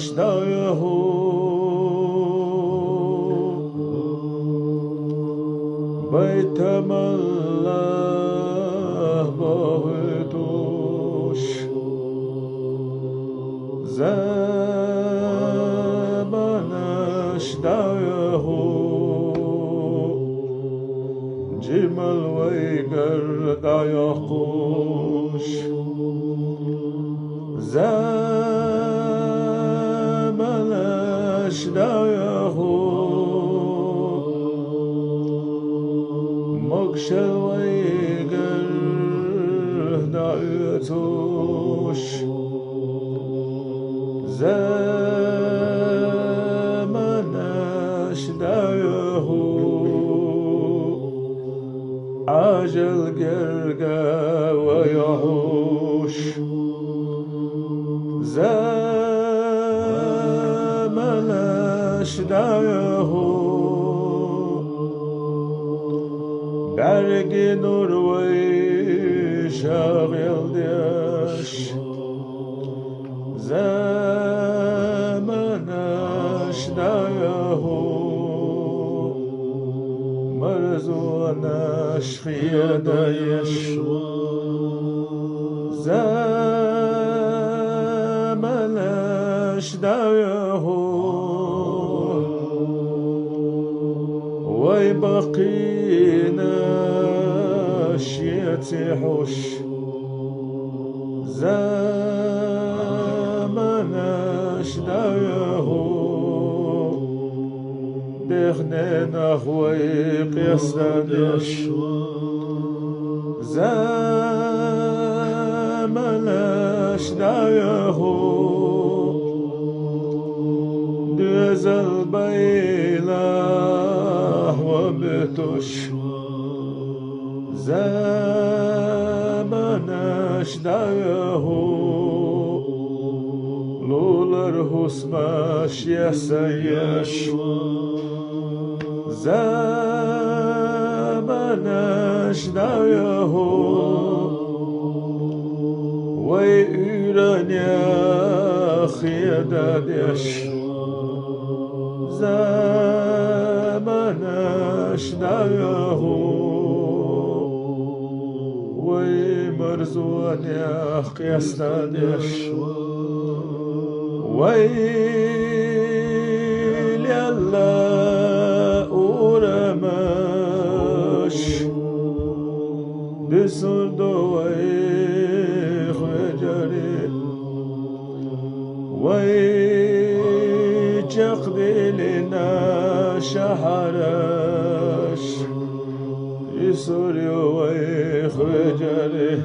اشتاقه بيت الله باهدوش زمان اشتاقه جمل ويقر دايقوش زمان اشتاقه مقشل ويقر دايتوش زمان اشتاقه عجل قرقا ويحوش زمان اشتاقه برق نور وشاغل ديش زمان اشتاقه مرزوان اشخيدا يشوى زمان اشتاقه ويبقينا يتحوش زمان اشتاقه دخننا خويق يستدش زمان اشتاقه دزل بيله وبتش زمان اشتاقه لولر حسمش يسيش زمان اشتاقه ويرن يا خيدادش زمان اشتاقه ويمرزوان يا قياستادش ويل يلا أورمش بسرد ويخ وجري ويجقدي لنا شحرش يسوري ويخ وجري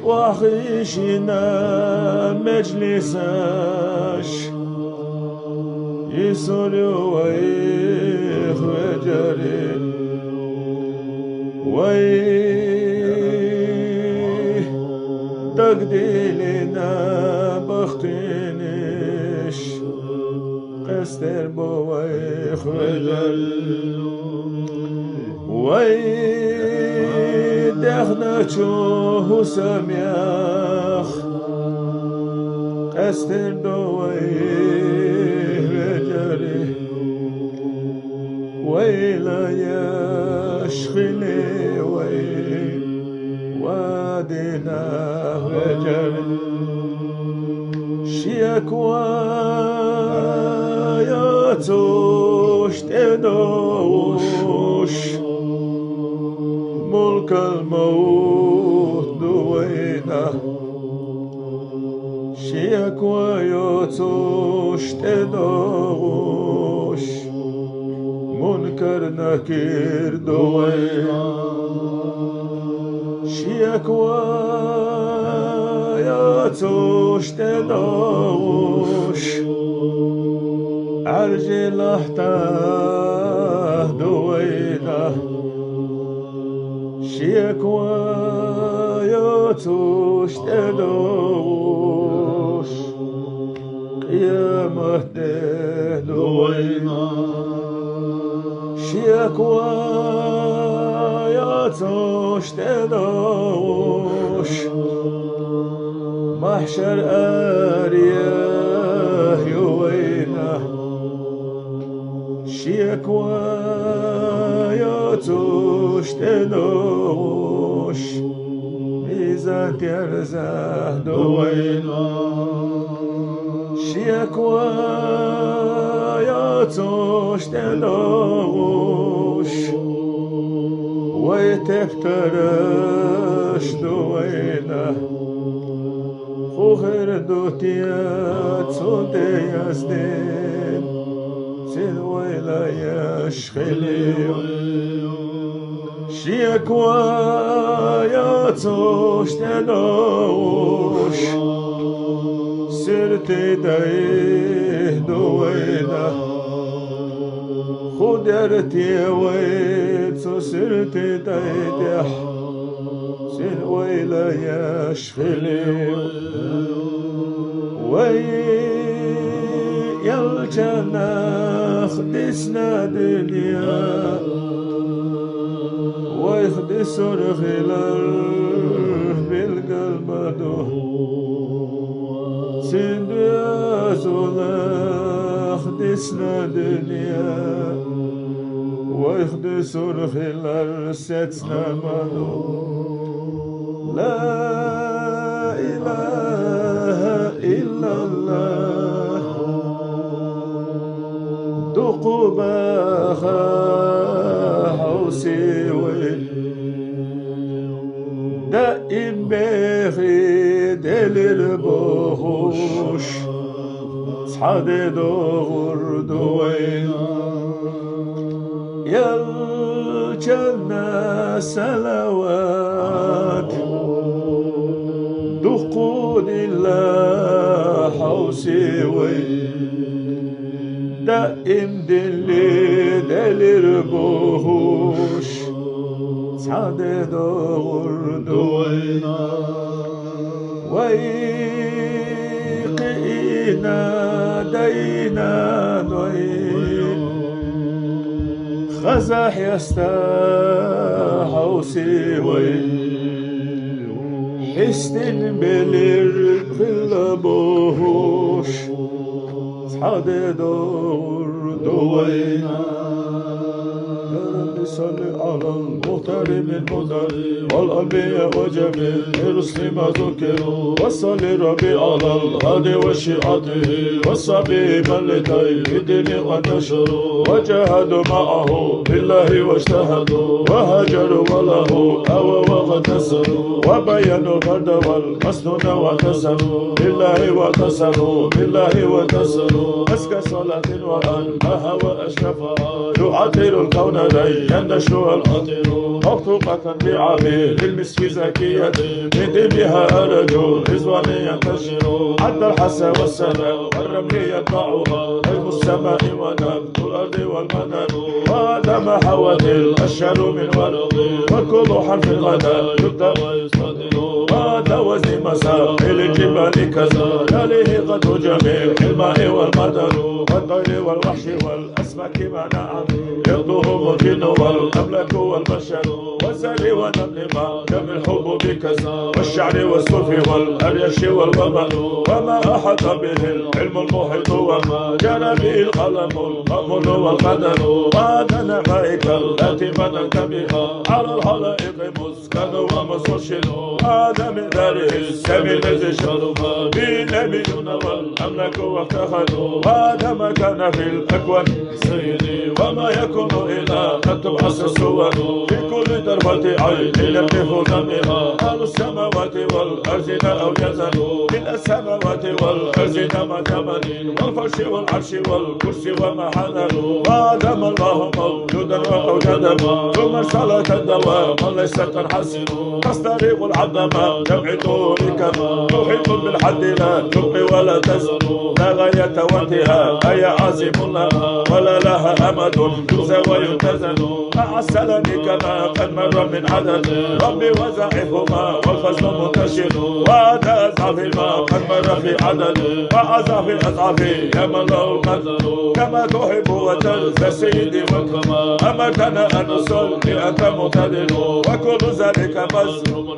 وحيشنا مجلساش يسوري ويخ وجري تقدي لنا بختينش قستر بويخ وجري دخنا چوه سمیخ قستر دوی وجری ویلا یشخلی وی وادنا وجری شیکوا یاتوش تدوش ملك الموت دوينا شيك ويوتوش تدوش منكر نكير دوينا شيك ويوتوش تدوش عرجي لحته دوينا شيكوا يوتوش تدوش قيامة دوينا شيكوا يوتوش تدوش محشر آرياه يوينا شيكوا يوتوش تنوش ميزان ترزاه دوينا شيكوا يوتوش تنوش ويتفترش دوينا خوخر دوتيات صوتي يزدين سيد ويلا يشخلي شيكوا ياتوش تنوش سرتي دايه دوينا خدرتي ويتو سرتي دايدح سين ويلا يشخلي وي يالجنة خدسنا دنيا ويخدس الخلال بالقلب دو سين ديازولا خدسنا دنيا ويخدس الخلال ستنا مدو لا إله إلا الله دقباها حوسيوي دائم بخي دليل بخوش صحاد دغر دوين يا الجنة سلوات دقود الله حوسيوي دائم دليل بخوش صحاد دغر دوينا ويقينا دينا نوين خزح يستحوسي حسن بلر خلبوش صحاد دور دوينا صل على المحترم المدر والأنبياء وجميع الرسل ما ذكروا وصل ربي على الهادي وشيعته والصبي من لدي الدين قد نشروا وجاهدوا معه بالله واجتهدوا وهاجروا وله أوى وقد نسروا وبينوا الفرد والمسنون واعتصموا بالله واعتصموا بالله واعتصموا أزكى صلاة وأنباها وأشرفها يعطر الكون يندشوا الخطر مخطوقة بعبيد المسك زكية من دمها أرجو رزوان ينتشر عد الحسى والسماء والرمل يتبعها علم السماء ونبت الأرض والمدن وهذا ما حوت الأشهر من ورق وكل حرف غدا يبدأ ويصدر وهذا وزن مسائل الجبال كذا عليه قدر جميع الماء والمدر والطير والوحش والأسماك ما نعم يقضهم الجن والأملاك والبشر والزرع والنمل ما كم الحب بكذا والشعر والصوف والأريش والومل وما أحط به العلم المحيط وما جرى به القلم المأمول والقدر وهذا نعمائك التي مننت بها على الخلائق مسكن ومسترشد هذا من داره السمي الذي شرفا بالنبيون والأملاك وافتخروا وهذا ما كان في الأكوان سيدي وما يكون إلا أن تبعث الصور في كل دربة عين يقف دمها أهل السماوات والأرض أوجزا من السماوات والأرض ما جمل والفرش والعرش والكرسي وما حللوا وعدم الله موجودا وأوجد ما ثم صلاة الدوام ليس تنحسن تستريق العبد ما جمعت بك ما تحيط بالحد لا تبقي ولا تزن لا غاية وانتهاء أي عازم لها ولا لها أمد يجزى ويتزن مع السلام كما قد مر من عدد ربي وزعفهما والفصل منتشر وتسعى فيما قد مر في عدد وأسعى في الأسعاف يا من له القدر كما تحب وترضى سيدي وكما أمرتنا أن نصلي أنت مقتدر وكل ذلك مزروم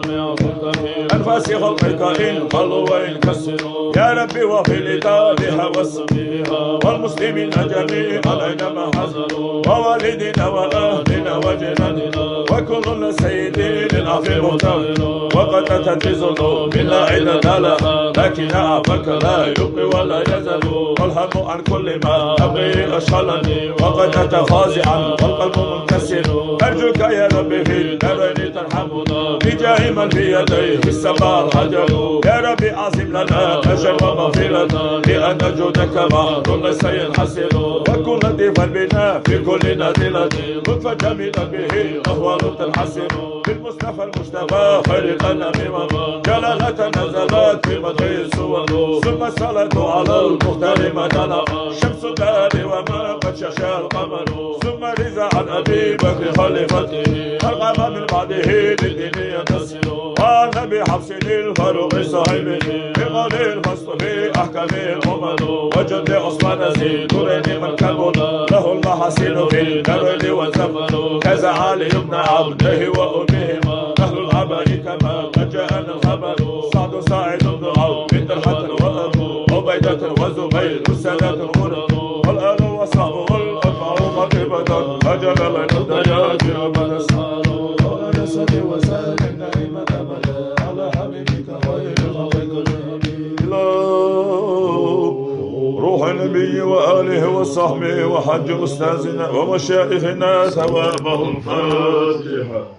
أنفاس خلقك إن قلوا وإن كسروا يا ربي وفي لتابها والصبيها والمسلمين جميعا أينما حضروا ووالدنا وأهلنا وجيراننا وكلنا سيدي للعفو مختار وقد أتت بذنوب لا عدد لها لكن عفاك لا يبقي ولا يزال والهم عن كل ما أبغي أشغلني وقد أتى خاضعا والقلب منكسر أرجوك يا ربي في الدارين ترحمنا بجاه من في يديه السماء الحجر يا ربي أعظم لنا أجر ومغفرة لأن جودك بحر ليس ينحسر وكن لطيفا بنا في كل نازلة لطفا جميلا به أهوال تنحسر بالمصطفى المجتبى خير الأنام ومن جلالة نزلت في مدعي الصور ثم الصلاة على المختار مدنا شمس الدار وما قد شاشا القمر ثم رضا عن أبي بكر خليفته القام من بعده للدين ينتصر والنبي حفص الفاروق صاحبه بقول الفصل في أحكام الأمم وجد عثمان ذي نورين من كمل له المحاسن في الدرد والزفر كذا علي بن عبده وأمهما أهل العباء كما قد جاءنا الخبر سعد سعيد بن عوف بن طلحة وأبو عبيدة وزبير السادات الغرر والآل وصحبه الأربع قطيبة أجل بين الدرجات أبدا ساروا ولا يسأل وسلم دائما أبدا على حبيبك خير الخلق روح النبي وآله وصحبه وحج أستاذنا ومشايخنا ثوابهم فاتحة.